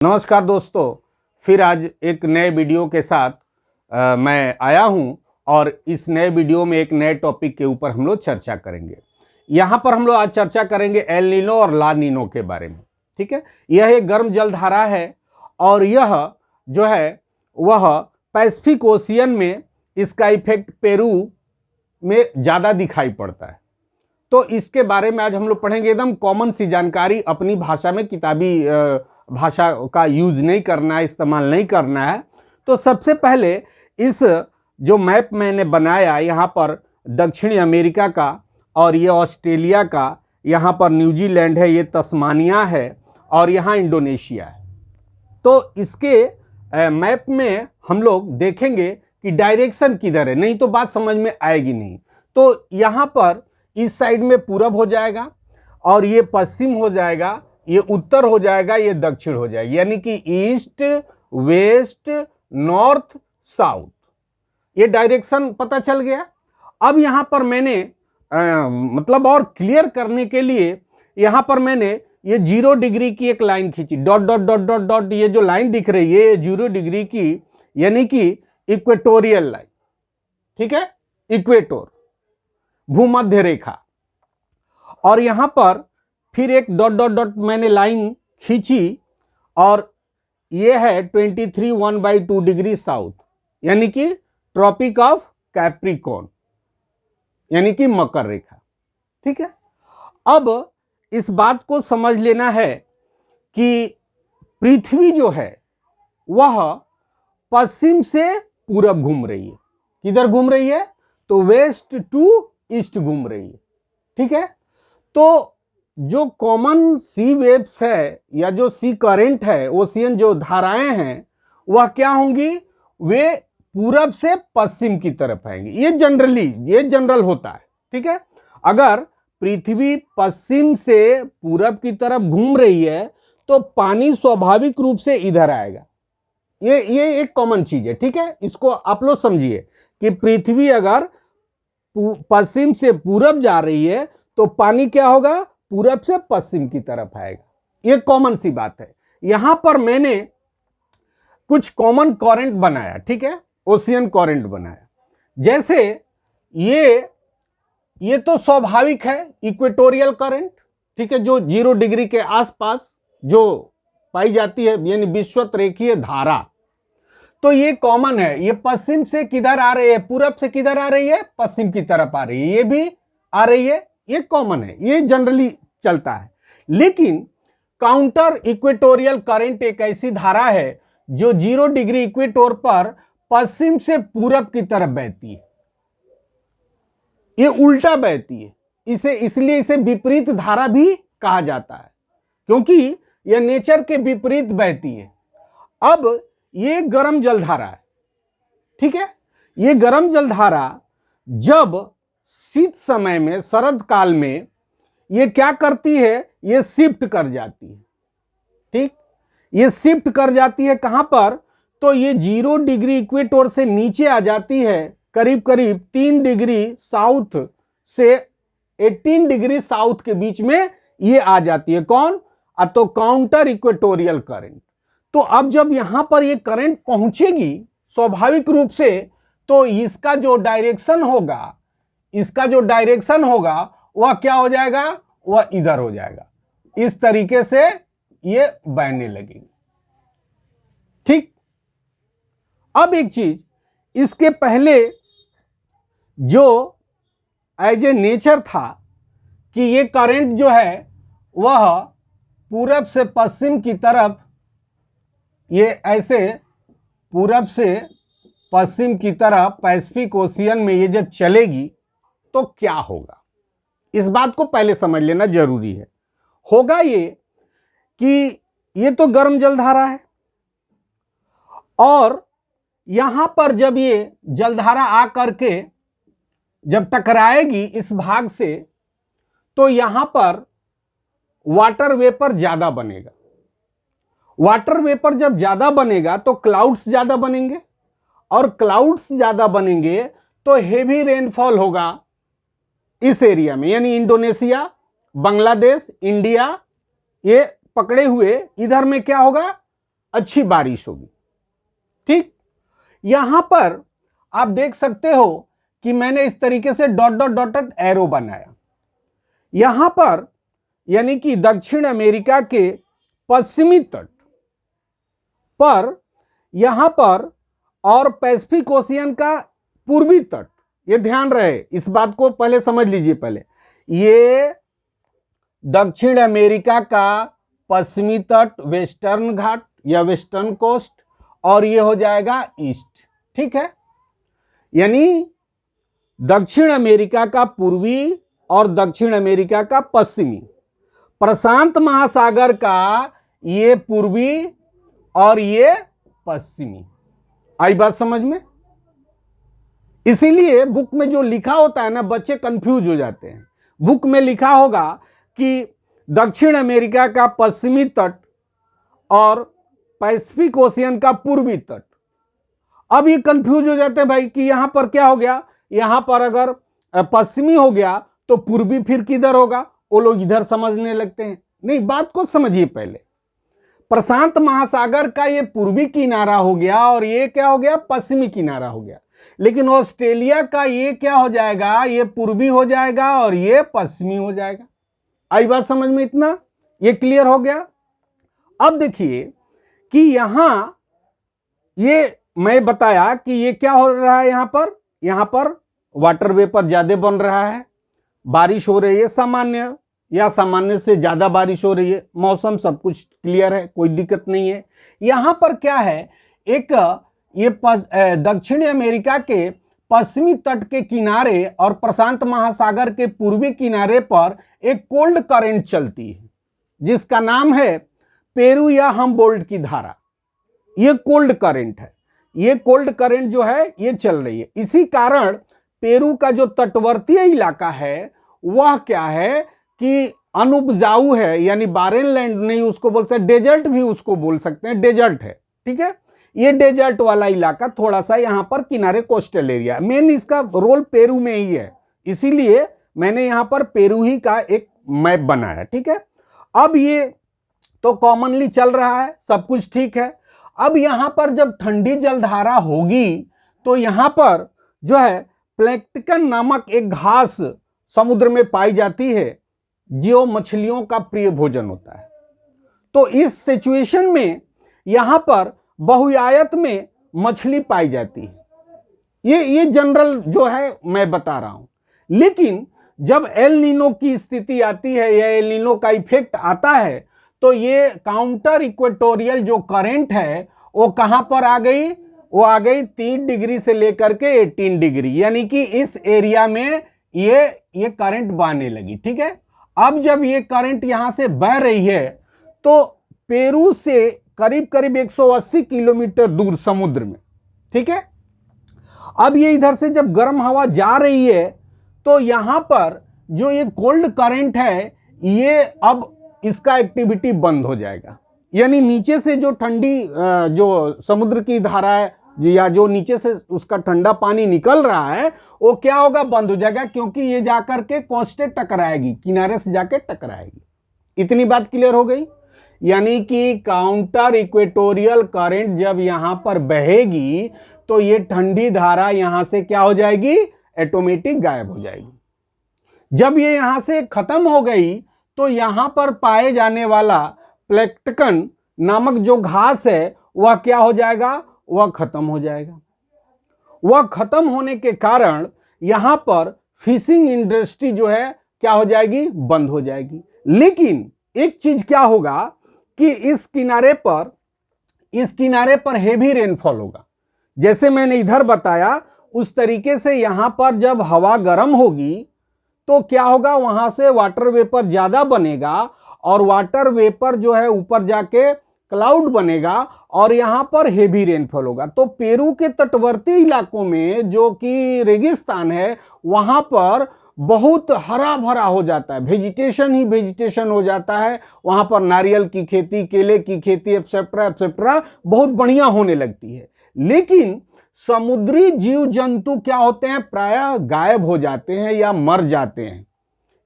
नमस्कार दोस्तों, फिर आज एक नए वीडियो के साथ मैं आया हूं और इस नए वीडियो में एक नए टॉपिक के ऊपर हम लोग चर्चा करेंगे। यहां पर हम लोग आज चर्चा करेंगे एल नीनो और ला नीनो के बारे में। ठीक है, यह एक गर्म जलधारा है और यह जो है वह पैसिफिक ओशियन में इसका इफेक्ट पेरू में ज़्यादा दिखाई पड़ता है। तो इसके बारे में आज हम लोग पढ़ेंगे। एकदम कॉमन सी जानकारी, अपनी भाषा में, किताबी भाषा का यूज नहीं करना है, इस्तेमाल नहीं करना है। तो सबसे पहले इस जो मैप मैंने बनाया, यहाँ पर दक्षिणी अमेरिका का और ये ऑस्ट्रेलिया का, यहाँ पर न्यूजीलैंड है, ये तस्मानिया है और यहाँ इंडोनेशिया है। तो इसके मैप में हम लोग देखेंगे कि डायरेक्शन किधर है, नहीं तो बात समझ में आएगी नहीं। तो यहाँ पर इस साइड में पूरब हो जाएगा और ये पश्चिम हो जाएगा, ये उत्तर हो जाएगा, ये दक्षिण हो जाएगा, यानी कि ईस्ट वेस्ट नॉर्थ साउथ। ये डायरेक्शन पता चल गया। अब यहाँ पर मैंने मतलब और क्लियर करने के लिए यहाँ पर मैंने ये 0 डिग्री की एक लाइन खींची, dot dot dot dot dot. ये जो लाइन दिख रही है ये 0 डिग्री की, यानी कि इक्वेटोरियल लाइन। ठीक है, इक्वेटर, भूमध्य रेखा। और यहाँ पर फिर एक डॉट डॉट डॉट मैंने लाइन खींची और ये है 23 डिग्री साउथ, यानी कि ट्रॉपिक ऑफ कैप्रिकॉर्न, यानी कि मकर रेखा। ठीक है, अब इस बात को समझ लेना है कि पृथ्वी जो है वह पश्चिम से पूरब घूम रही है। किधर घूम रही है? तो वेस्ट टू ईस्ट घूम रही है। ठीक है, तो जो कॉमन सी वेव्स है या जो सी करंट है, ओशियन जो धाराएं हैं, वह क्या होंगी? वे पूरब से पश्चिम की तरफ आएंगी। ये जनरल होता है। ठीक है, अगर पृथ्वी पश्चिम से पूरब की तरफ घूम रही है तो पानी स्वाभाविक रूप से इधर आएगा। ये एक कॉमन चीज है। ठीक है, इसको आप लोग समझिए कि पृथ्वी अगर पश्चिम से पूरब जा रही है तो पानी क्या होगा? पूरब से पश्चिम की तरफ आएगा। ये कॉमन सी बात है। यहां पर मैंने कुछ कॉमन करंट बनाया। ठीक है, ओशियन करंट बनाया। जैसे ये तो स्वाभाविक है, इक्वेटोरियल करंट। ठीक है, जो 0 डिग्री के आसपास जो पाई जाती है, यानी विषुवत रेखीय धारा। तो ये कॉमन है। ये पश्चिम से किधर आ रही है? पूरब से किधर आ रही है? पश्चिम की तरफ आ रही है। ये भी आ रही है, ये कॉमन है, ये जनरली चलता है। लेकिन काउंटर इक्वेटोरियल करंट एक ऐसी धारा है जो 0 डिग्री इक्वेटर पर पश्चिम से पूरब की तरफ बहती है। ये उल्टा बहती है। इसलिए इसे विपरीत धारा भी कहा जाता है, क्योंकि यह नेचर के विपरीत बहती है। अब ये गर्म जलधारा है। ठीक है, ये गर्म जलधारा जब शीत समय में, शरद काल में, ये क्या करती है? ये शिफ्ट कर जाती है। ठीक, ये शिफ्ट कर जाती है कहां पर? तो ये 0 डिग्री इक्वेटर से नीचे आ जाती है, करीब करीब 3 डिग्री साउथ से 18 डिग्री साउथ के बीच में ये आ जाती है। कौन? तो काउंटर इक्वेटोरियल करंट। तो अब जब यहां पर ये करंट पहुंचेगी स्वाभाविक रूप से, तो इसका जो डायरेक्शन होगा वह क्या हो जाएगा? वह इधर हो जाएगा। इस तरीके से ये बहने लगेगी। ठीक, अब एक चीज, इसके पहले जो एज ए नेचर था कि ये करंट जो है वह पूरब से पश्चिम की तरफ, ये ऐसे पूरब से पश्चिम की तरफ पैसिफिक ओशियन में ये जब चलेगी तो क्या होगा? इस बात को पहले समझ लेना जरूरी है। होगा ये कि ये तो गर्म जलधारा है और यहां पर जब ये जलधारा आ करके जब टकराएगी इस भाग से, तो यहां पर वाटर वेपर ज्यादा बनेगा। वाटर वेपर जब ज्यादा बनेगा तो क्लाउड्स ज्यादा बनेंगे और क्लाउड्स ज्यादा बनेंगे तो हेवी रेनफॉल होगा इस एरिया में, यानी इंडोनेशिया, बांग्लादेश, इंडिया, ये पकड़े हुए इधर में क्या होगा? अच्छी बारिश होगी। ठीक, यहां पर आप देख सकते हो कि मैंने इस तरीके से dot dot dot dot arrow बनाया। यहां पर यानी कि दक्षिण अमेरिका के पश्चिमी तट पर, यहां पर, और पैसिफिक ओशियन का पूर्वी तट, ये ध्यान रहे, इस बात को पहले समझ लीजिए। पहले ये दक्षिण अमेरिका का पश्चिमी तट, वेस्टर्न घाट या वेस्टर्न कोस्ट, और ये हो जाएगा ईस्ट। ठीक है, यानी दक्षिण अमेरिका का पूर्वी और दक्षिण अमेरिका का पश्चिमी, प्रशांत महासागर का ये पूर्वी और ये पश्चिमी। आई बात समझ में? इसीलिए बुक में जो लिखा होता है ना, बच्चे कंफ्यूज हो जाते हैं। बुक में लिखा होगा कि दक्षिण अमेरिका का पश्चिमी तट और पैसिफिक ओशियन का पूर्वी तट। अब ये कंफ्यूज हो जाते हैं भाई कि यहां पर क्या हो गया, यहां पर अगर पश्चिमी हो गया तो पूर्वी फिर किधर होगा, वो लोग इधर समझने लगते हैं। नहीं, बात को समझिए पहले। प्रशांत महासागर का ये पूर्वी किनारा हो गया और ये क्या हो गया, पश्चिमी किनारा हो गया। लेकिन ऑस्ट्रेलिया का ये क्या हो जाएगा, ये पूर्वी हो जाएगा और ये पश्चिमी हो जाएगा। आई बात समझ में? इतना ये क्लियर हो गया। अब देखिए कि यहां ये मैं बताया कि ये क्या हो रहा है, यहां पर वाटर वेपर ज्यादा बन रहा है, बारिश हो रही है सामान्य या सामान्य से ज्यादा बारिश हो रही है, मौसम सब कुछ क्लियर है, कोई दिक्कत नहीं है। यहां पर क्या है, एक ये दक्षिण अमेरिका के पश्चिमी तट के किनारे और प्रशांत महासागर के पूर्वी किनारे पर एक कोल्ड करंट चलती है जिसका नाम है पेरू या हम्बोल्ट की धारा। ये कोल्ड करंट है, ये कोल्ड करंट जो है ये चल रही है। इसी कारण पेरू का जो तटवर्तीय इलाका है वह क्या है कि अनुपजाऊ है, यानी बारेन लैंड नहीं उसको बोल सकते, डेजर्ट भी उसको बोल सकते हैं, डेजर्ट है। ठीक है, ये डेजर्ट वाला इलाका थोड़ा सा यहां पर किनारे कोस्टल एरिया, मेन इसका रोल पेरू में ही है, इसीलिए मैंने यहां पर पेरू ही का एक मैप बनाया। ठीक है, अब ये तो कॉमनली चल रहा है, सब कुछ ठीक है। अब यहां पर जब ठंडी जलधारा होगी तो यहां पर जो है प्लैंक्टन नामक एक घास समुद्र में पाई जाती है जो मछलियों का प्रिय भोजन होता है। तो इस सिचुएशन में यहां पर बहुआयत में मछली पाई जाती है। ये जनरल जो है मैं बता रहा हूं। लेकिन जब एल नीनो की स्थिति आती है या एल नीनो का इफेक्ट आता है तो ये काउंटर इक्वेटोरियल जो करंट है वो कहां पर आ गई, वो आ गई 3 डिग्री से लेकर के 18 डिग्री, यानी कि इस एरिया में ये करंट बहने लगी। ठीक है, अब जब ये करंट यहां से बह रही है तो पेरू से करीब करीब 180 किलोमीटर दूर समुद्र में, ठीक है, अब ये इधर से जब गर्म हवा जा रही है तो यहां पर जो ये कोल्ड करंट है ये अब इसका एक्टिविटी बंद हो जाएगा, यानी नीचे से जो ठंडी जो समुद्र की धारा है या जो नीचे से उसका ठंडा पानी निकल रहा है वो क्या होगा, बंद हो जाएगा, क्योंकि ये जाकर के कोस्टे टकराएगी, किनारे से जाके टकराएगी। इतनी बात क्लियर हो गई। यानी कि काउंटर इक्वेटोरियल करंट जब यहां पर बहेगी तो ये ठंडी धारा यहां से क्या हो जाएगी, ऑटोमेटिक गायब हो जाएगी। जब ये यहां से खत्म हो गई तो यहां पर पाए जाने वाला प्लैंक्टन नामक जो घास है वह क्या हो जाएगा, वह खत्म हो जाएगा। वह खत्म होने के कारण यहां पर फिशिंग इंडस्ट्री जो है क्या हो जाएगी, बंद हो जाएगी। लेकिन एक चीज क्या होगा कि इस किनारे पर हेवी रेनफॉल होगा। जैसे मैंने इधर बताया उस तरीके से यहां पर जब हवा गर्म होगी तो क्या होगा, वहां से वाटर वेपर ज्यादा बनेगा और वाटर वेपर जो है ऊपर जाके क्लाउड बनेगा और यहां पर हेवी रेनफॉल होगा। तो पेरू के तटवर्ती इलाकों में जो कि रेगिस्तान है वहां पर बहुत हरा भरा हो जाता है, वेजिटेशन ही वेजिटेशन हो जाता है। वहां पर नारियल की खेती, केले की खेती एटसेट्रा एटसेट्रा बहुत बढ़िया होने लगती है। लेकिन समुद्री जीव जंतु क्या होते हैं, प्रायः गायब हो जाते हैं या मर जाते हैं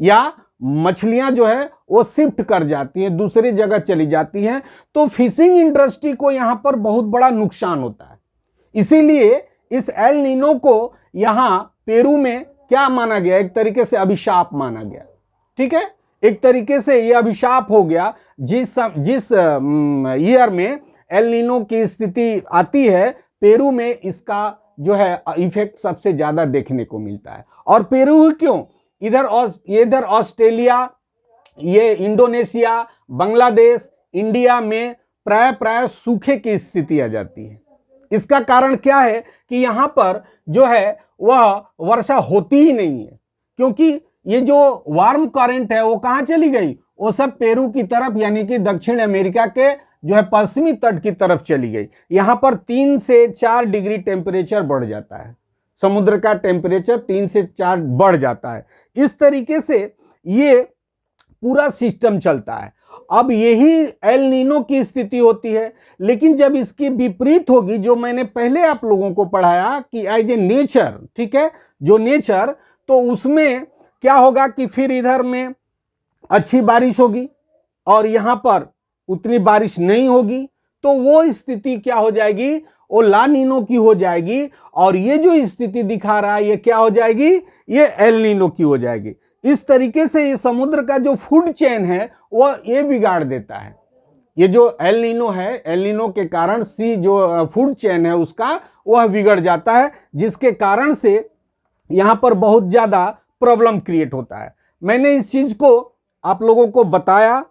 या मछलियां जो है वो शिफ्ट कर जाती हैं, दूसरी जगह चली जाती हैं। तो फिशिंग इंडस्ट्री को यहां पर बहुत बड़ा नुकसान होता है। इसीलिए इस एल नीनो को यहां पेरू में क्या माना गया, एक तरीके से अभिशाप माना गया। ठीक है, एक तरीके से यह अभिशाप हो गया। जिस ईयर में एल नीनो की स्थिति आती है, पेरू में इसका जो है इफेक्ट सबसे ज्यादा देखने को मिलता है। और पेरू क्यों, इधर ऑस्ट्रेलिया, ये इंडोनेशिया, बांग्लादेश, इंडिया में प्राय सूखे की स्थिति आ जाती है। इसका कारण क्या है कि यहां पर जो है वह वर्षा होती ही नहीं है, क्योंकि ये जो वार्म करंट है वो कहां चली गई, वो सब पेरू की तरफ यानी कि दक्षिण अमेरिका के जो है पश्चिमी तट की तरफ चली गई। यहां पर 3 से 4 डिग्री टेम्परेचर बढ़ जाता है, समुद्र का टेम्परेचर 3 से 4 बढ़ जाता है। इस तरीके से ये पूरा सिस्टम चलता है। अब यही एल नीनो की स्थिति होती है। लेकिन जब इसकी विपरीत होगी, जो मैंने पहले आप लोगों को पढ़ाया कि एज ए नेचर, ठीक है, जो नेचर, तो उसमें क्या होगा कि फिर इधर में अच्छी बारिश होगी और यहां पर उतनी बारिश नहीं होगी। तो वो स्थिति क्या हो जाएगी, वो ला नीनो की हो जाएगी। और ये जो स्थिति दिखा रहा है ये क्या हो जाएगी, ये एल नीनो की हो जाएगी। इस तरीके से ये समुद्र का जो फूड चेन है वह ये बिगाड़ देता है। ये जो एल नीनो है, एल नीनो के कारण सी जो फूड चेन है उसका वह बिगड़ जाता है, जिसके कारण से यहां पर बहुत ज्यादा प्रॉब्लम क्रिएट होता है। मैंने इस चीज को आप लोगों को बताया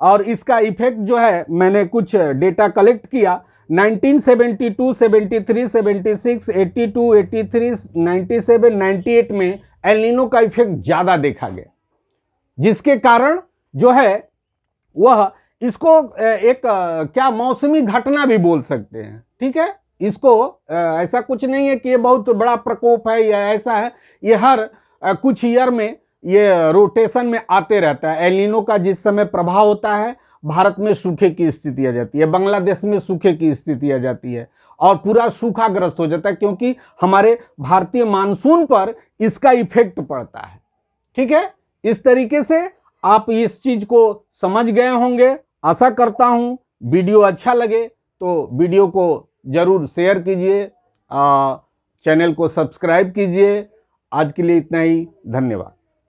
और इसका इफेक्ट जो है मैंने कुछ डेटा कलेक्ट किया। 1972, 73, 76, 82, 83, 97, 98 में एल नीनो का इफेक्ट ज्यादा देखा गया, जिसके कारण जो है वह इसको एक क्या मौसमी घटना भी बोल सकते हैं। ठीक है, इसको ऐसा कुछ नहीं है कि ये बहुत बड़ा प्रकोप है या ऐसा है, ये हर कुछ ईयर में ये रोटेशन में आते रहता है। एल नीनो का जिस समय प्रभाव होता है, भारत में सूखे की स्थिति आ जाती है, बांग्लादेश में सूखे की स्थिति आ जाती है और पूरा सूखाग्रस्त हो जाता है, क्योंकि हमारे भारतीय मानसून पर इसका इफेक्ट पड़ता है। ठीक है, इस तरीके से आप इस चीज को समझ गए होंगे। आशा करता हूं वीडियो अच्छा लगे तो वीडियो को जरूर शेयर कीजिए, चैनल को सब्सक्राइब कीजिए। आज के लिए इतना ही, धन्यवाद।